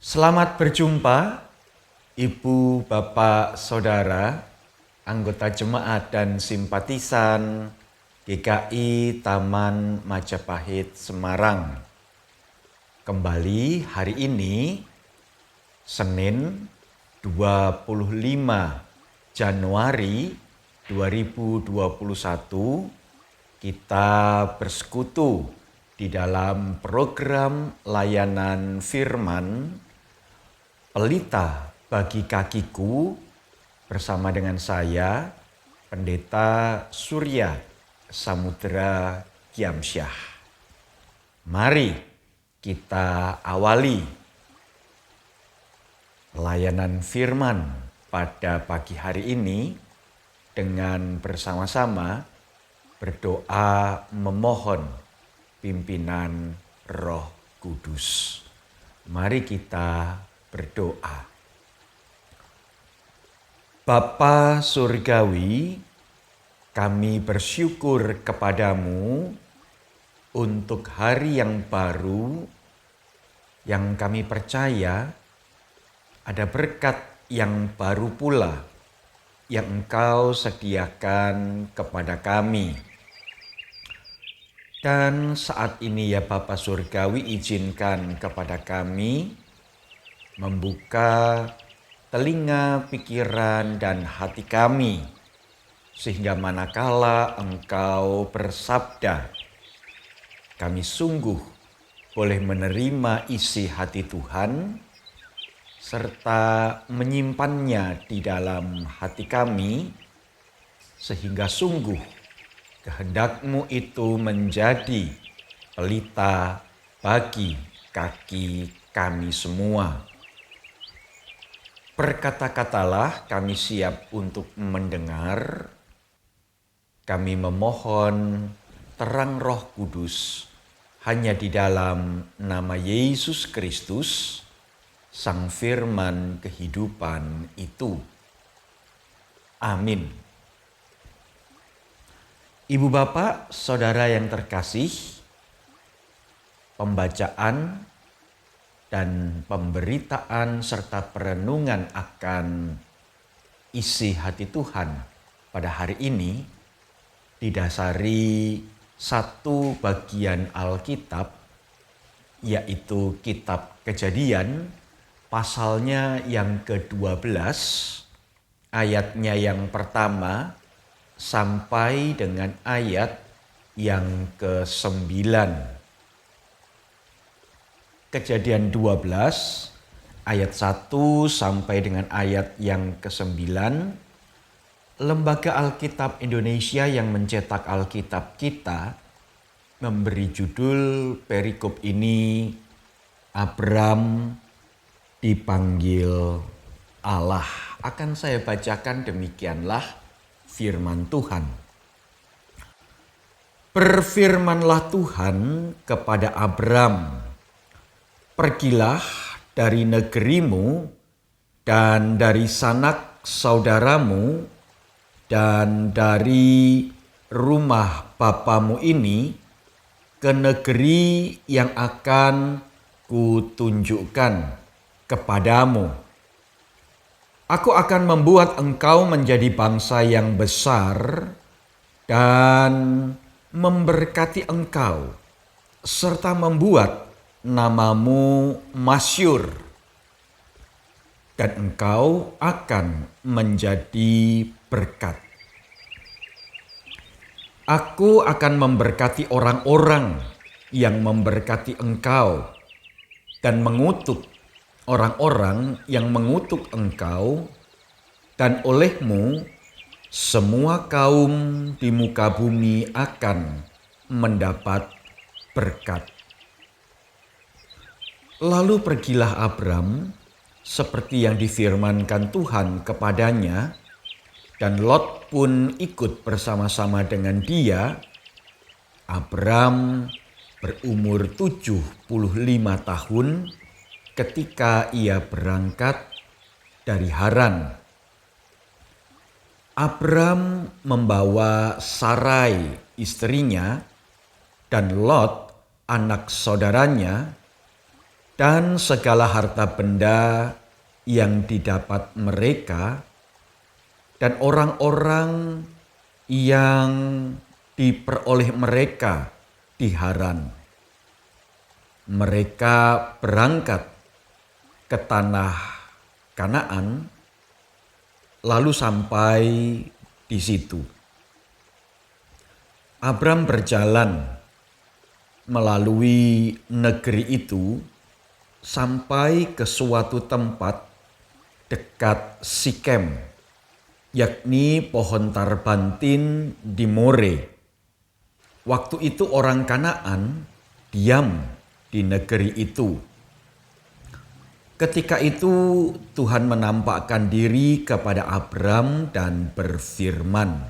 Selamat berjumpa, Ibu, Bapak, Saudara, anggota jemaat dan simpatisan GKI Taman Majapahit Semarang. Kembali hari ini, Senin 25 Januari 2021, kita bersekutu di dalam program layanan firman Pelita bagi kakiku bersama dengan saya, Pendeta Surya Samudra Giamsyah. Mari kita awali layanan firman pada pagi hari ini dengan bersama-sama berdoa memohon pimpinan Roh Kudus. Mari kita berdoa. Bapa Surgawi, kami bersyukur kepadamu untuk hari yang baru yang kami percaya ada berkat yang baru pula yang Engkau sediakan kepada kami. Dan saat ini ya Bapa Surgawi, izinkan kepada kami membuka telinga, pikiran, dan hati kami, sehingga manakala Engkau bersabda, kami sungguh boleh menerima isi hati Tuhan, serta menyimpannya di dalam hati kami, sehingga sungguh kehendak-Mu itu menjadi pelita bagi kaki kami semua. Berkata-katalah, kami siap untuk mendengar. Kami memohon terang Roh Kudus hanya di dalam nama Yesus Kristus, Sang Firman kehidupan itu. Amin. Ibu bapak, saudara yang terkasih, pembacaan dan pemberitaan serta perenungan akan isi hati Tuhan pada hari ini didasari satu bagian Alkitab, yaitu Kitab Kejadian, pasalnya yang ke-12, ayatnya yang pertama sampai dengan ayat yang ke-9. Kejadian 12 ayat 1 sampai dengan ayat yang ke-9. Lembaga Alkitab Indonesia yang mencetak Alkitab kita memberi judul perikop ini, Abram dipanggil Allah. Akan saya bacakan, demikianlah firman Tuhan. Berfirmanlah Tuhan kepada Abram, pergilah dari negerimu dan dari sanak saudaramu dan dari rumah bapamu ini ke negeri yang akan kutunjukkan kepadamu. Aku akan membuat engkau menjadi bangsa yang besar dan memberkati engkau, serta membuat namamu masyhur, dan engkau akan menjadi berkat. Aku akan memberkati orang-orang yang memberkati engkau, dan mengutuk orang-orang yang mengutuk engkau, dan olehmu semua kaum di muka bumi akan mendapat berkat. Lalu pergilah Abram seperti yang difirmankan Tuhan kepadanya, dan Lot pun ikut bersama-sama dengan dia. Abram berumur 75 tahun ketika ia berangkat dari Haran. Abram membawa Sarai istrinya dan Lot anak saudaranya dan segala harta benda yang didapat mereka dan orang-orang yang diperoleh mereka di Haran. Mereka berangkat ke tanah Kanaan lalu sampai di situ. Abram berjalan melalui negeri itu sampai ke suatu tempat dekat Sikem, yakni pohon tarbantin di More. Waktu itu orang Kanaan diam di negeri itu. Ketika itu Tuhan menampakkan diri kepada Abram dan berfirman,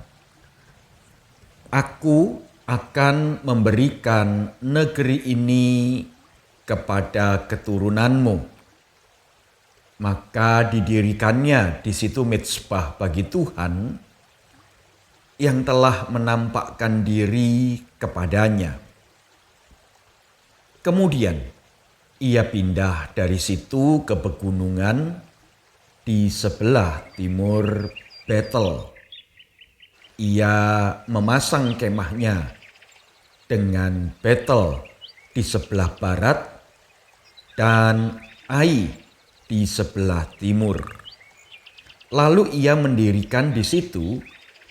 "Aku akan memberikan negeri ini kepada keturunanmu." Maka didirikannya di situ mezbah bagi Tuhan yang telah menampakkan diri kepadanya. Kemudian ia pindah dari situ ke pegunungan di sebelah timur Betel. Ia memasang kemahnya dengan Betel di sebelah barat dan Ai di sebelah timur. Lalu ia mendirikan di situ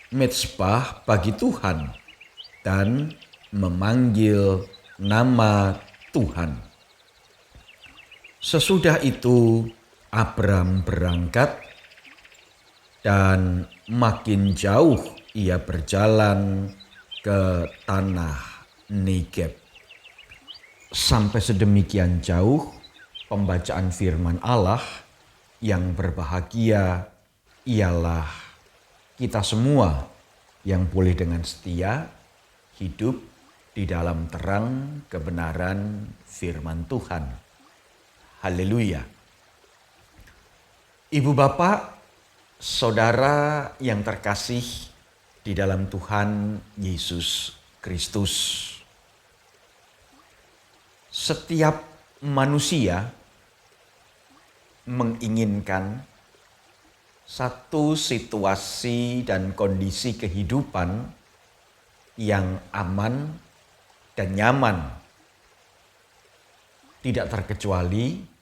mezbah bagi Tuhan dan memanggil nama Tuhan. Sesudah itu Abram berangkat dan makin jauh ia berjalan ke tanah Negeb. Sampai sedemikian jauh pembacaan firman Allah, yang berbahagia ialah kita semua yang boleh dengan setia hidup di dalam terang kebenaran firman Tuhan. Haleluya. Ibu bapak, saudara yang terkasih di dalam Tuhan Yesus Kristus. Setiap manusia menginginkan satu situasi dan kondisi kehidupan yang aman dan nyaman. Tidak terkecuali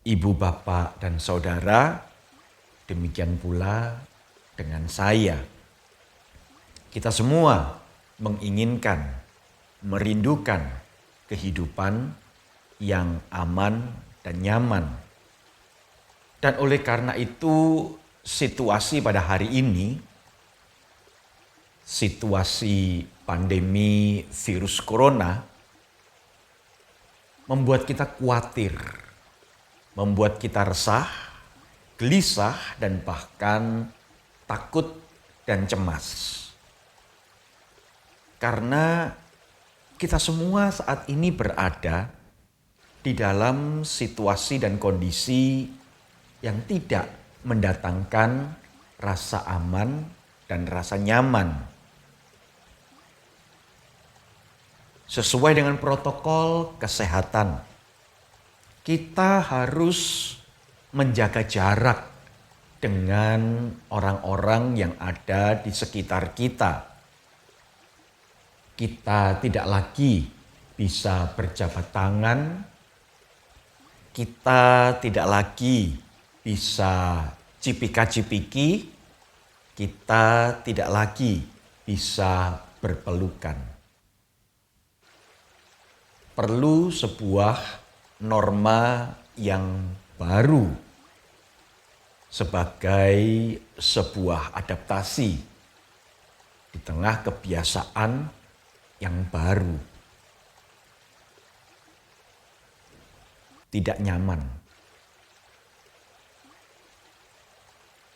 ibu, bapak, dan saudara, demikian pula dengan saya. Kita semua menginginkan, merindukan kehidupan yang aman dan nyaman. Dan oleh karena itu, situasi pada hari ini, situasi pandemi virus corona, membuat kita khawatir, membuat kita resah, gelisah, dan bahkan takut dan cemas. Karena kita semua saat ini berada di dalam situasi dan kondisi yang tidak mendatangkan rasa aman dan rasa nyaman. Sesuai dengan protokol kesehatan, kita harus menjaga jarak dengan orang-orang yang ada di sekitar kita. Kita tidak lagi bisa berjabat tangan, kita tidak lagi bisa cipika-cipiki, kita tidak lagi bisa berpelukan. Perlu sebuah norma yang baru sebagai sebuah adaptasi di tengah kebiasaan yang baru. Tidak nyaman.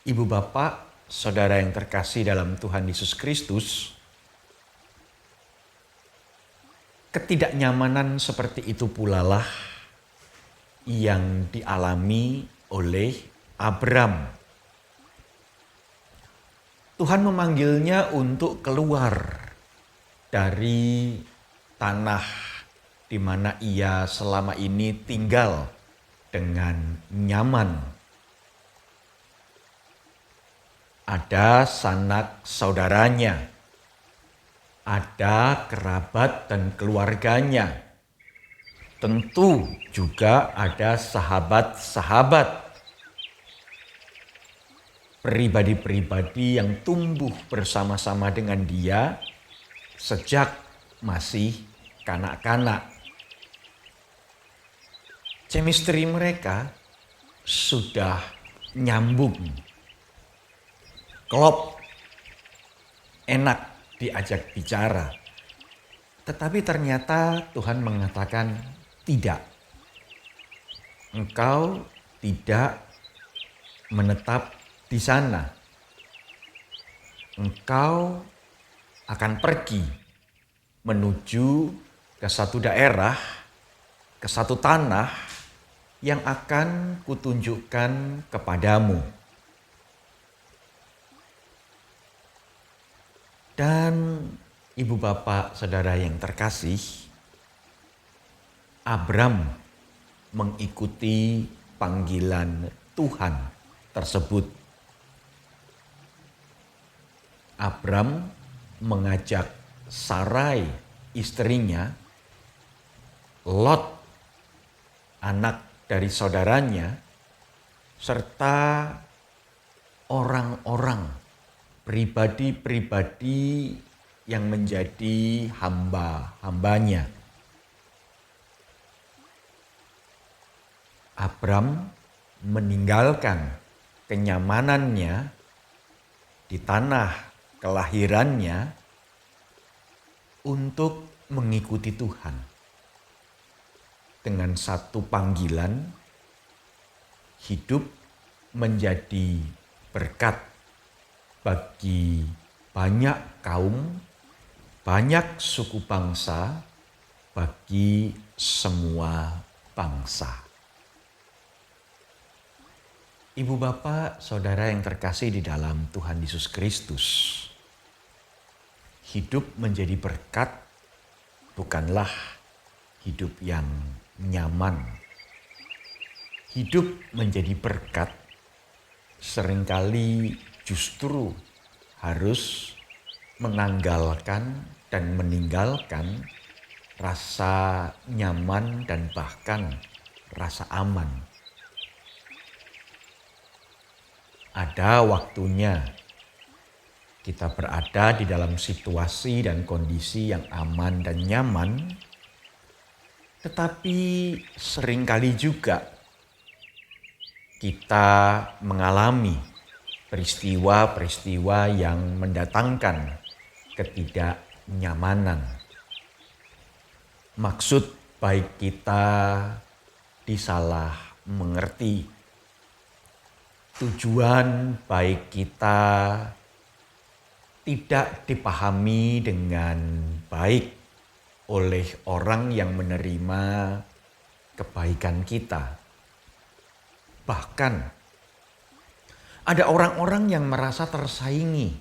Ibu bapak, saudara yang terkasih dalam Tuhan Yesus Kristus, ketidaknyamanan seperti itu pula lah yang dialami oleh Abram. Tuhan memanggilnya untuk keluar dari tanah di mana ia selama ini tinggal dengan nyaman. Ada sanak saudaranya, ada kerabat dan keluarganya. Tentu juga ada sahabat-sahabat, pribadi-pribadi yang tumbuh bersama-sama dengan dia sejak masih kanak-kanak. Chemistry mereka sudah nyambung, klop, enak diajak bicara. Tetapi ternyata Tuhan mengatakan tidak. Engkau tidak menetap di sana. Engkau akan pergi menuju ke satu daerah, ke satu tanah yang akan kutunjukkan kepadamu. Dan ibu bapak saudara yang terkasih, Abram mengikuti panggilan Tuhan tersebut. Abram mengajak Sarai istrinya, Lot anak dari saudaranya, serta orang-orang, pribadi-pribadi yang menjadi hamba-hambanya. Abram meninggalkan kenyamanannya di tanah kelahirannya untuk mengikuti Tuhan. Dengan satu panggilan, hidup menjadi berkat bagi banyak kaum, banyak suku bangsa, bagi semua bangsa. Ibu bapak, saudara yang terkasih di dalam Tuhan Yesus Kristus, hidup menjadi berkat bukanlah hidup yang nyaman. Hidup menjadi berkat seringkali justru harus menanggalkan dan meninggalkan rasa nyaman dan bahkan rasa aman. Ada waktunya kita berada di dalam situasi dan kondisi yang aman dan nyaman, tetapi seringkali juga kita mengalami peristiwa-peristiwa yang mendatangkan ketidaknyamanan. Maksud baik kita disalah mengerti. Tujuan baik kita tidak dipahami dengan baik oleh orang yang menerima kebaikan kita. Bahkan ada orang-orang yang merasa tersaingi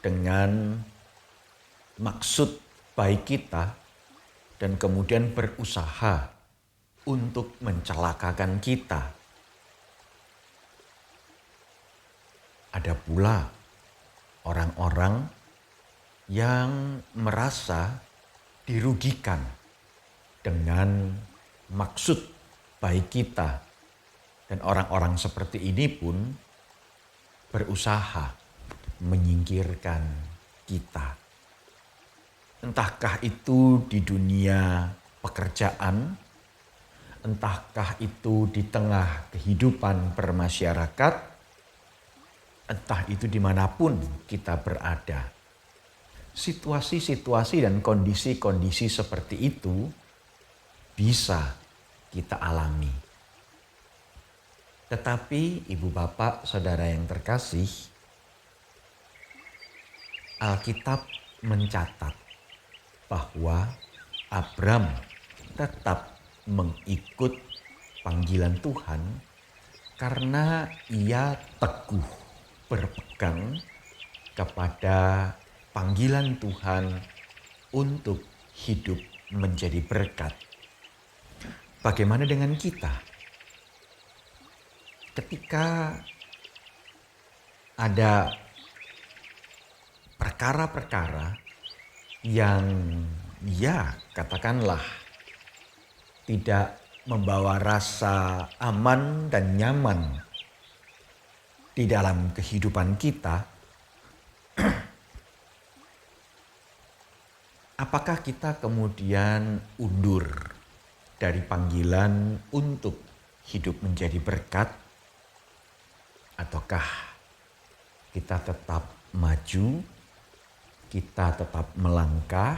dengan maksud baik kita dan kemudian berusaha untuk mencelakakan kita. Ada pula orang-orang yang merasa dirugikan dengan maksud baik kita. Dan orang-orang seperti ini pun berusaha menyingkirkan kita. Entahkah itu di dunia pekerjaan, entahkah itu di tengah kehidupan bermasyarakat, entah itu dimanapun kita berada. Situasi-situasi dan kondisi-kondisi seperti itu bisa kita alami. Tetapi ibu bapak saudara yang terkasih, Alkitab mencatat bahwa Abram tetap mengikut panggilan Tuhan karena ia teguh berpegang kepada panggilan Tuhan untuk hidup menjadi berkat. Bagaimana dengan kita? Ketika ada perkara-perkara yang katakanlah tidak membawa rasa aman dan nyaman di dalam kehidupan kita, apakah kita kemudian undur dari panggilan untuk hidup menjadi berkat? Ataukah kita tetap maju, kita tetap melangkah,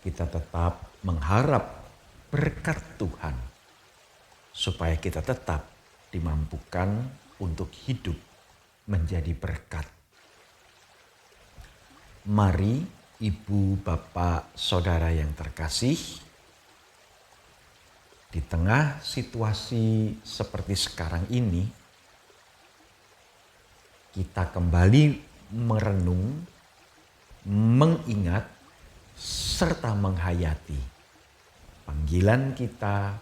kita tetap mengharap berkat Tuhan, supaya kita tetap dimampukan untuk hidup menjadi berkat. Mari ibu, bapak, saudara yang terkasih, di tengah situasi seperti sekarang ini, kita kembali merenung, mengingat, serta menghayati panggilan kita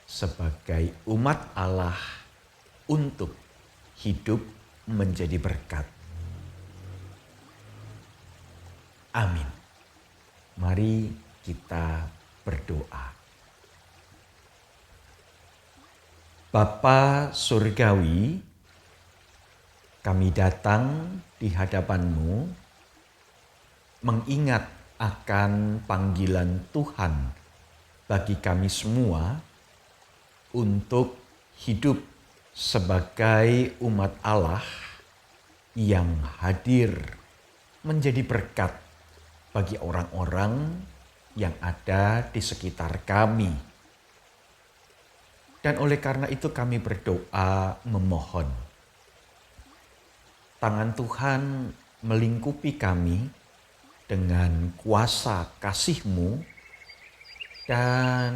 sebagai umat Allah untuk hidup menjadi berkat. Amin. Mari kita berdoa. Bapa Surgawi, kami datang di hadapan-Mu mengingat akan panggilan Tuhan bagi kami semua untuk hidup sebagai umat Allah yang hadir menjadi berkat bagi orang-orang yang ada di sekitar kami. Dan oleh karena itu kami berdoa memohon tangan Tuhan melingkupi kami dengan kuasa kasih-Mu dan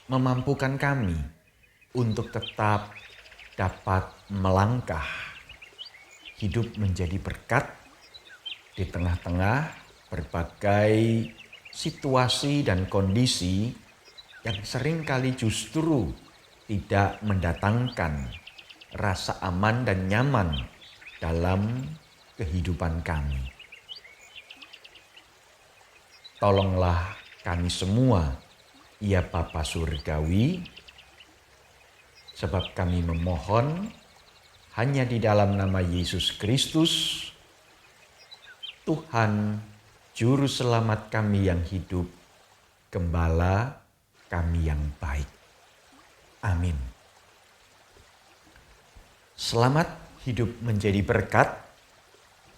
memampukan kami untuk tetap dapat melangkah hidup menjadi berkat di tengah-tengah berbagai situasi dan kondisi yang seringkali justru tidak mendatangkan rasa aman dan nyaman dalam kehidupan kami. Tolonglah kami semua, ya Bapa Surgawi, sebab kami memohon hanya di dalam nama Yesus Kristus, Tuhan, Juru Selamat kami yang hidup, Gembala kami yang baik. Amin. Selamat hidup menjadi berkat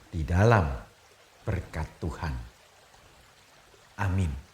di dalam berkat Tuhan. Amin.